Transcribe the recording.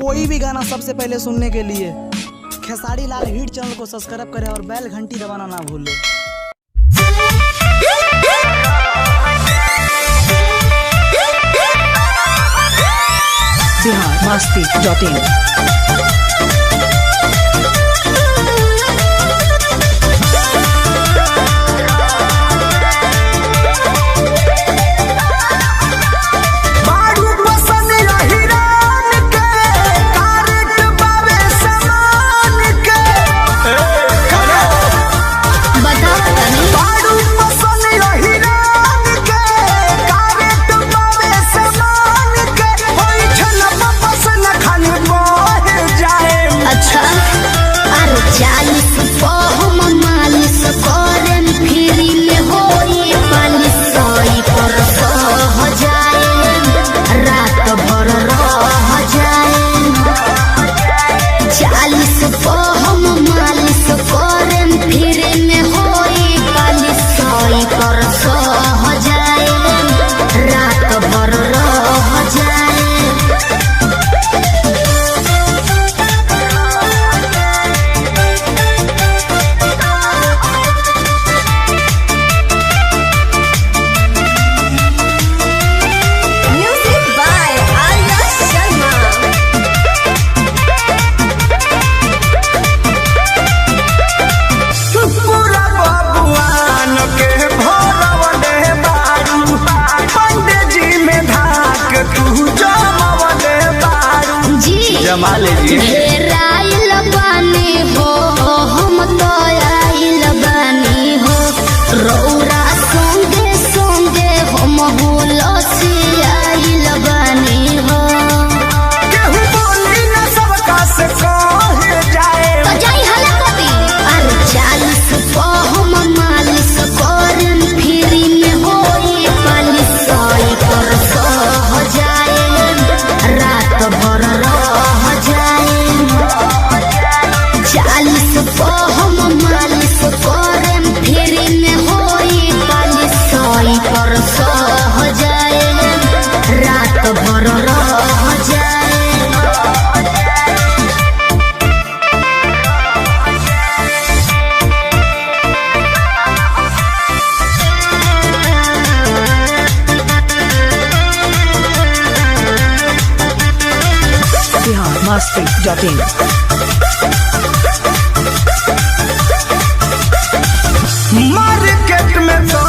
कोई भी गाना सबसे पहले सुनने के लिए खेसारी लाल हिट चैनल को सब्सक्राइब करें और बेल घंटी दबाना ना भूलें। biharmasti.in जमा लीजिए बानी हो हम तो आइल बानी हो रौरा संगे संगे हम होलसी आइल बानी हो केहू बोली न सबका से कहे जाए तो जाई हला कभी अरे 40 को हम मालिश करन फ्री में होई पालिश सोई पर सो हो जाए रात भर biharmasti.in मार्केट में तो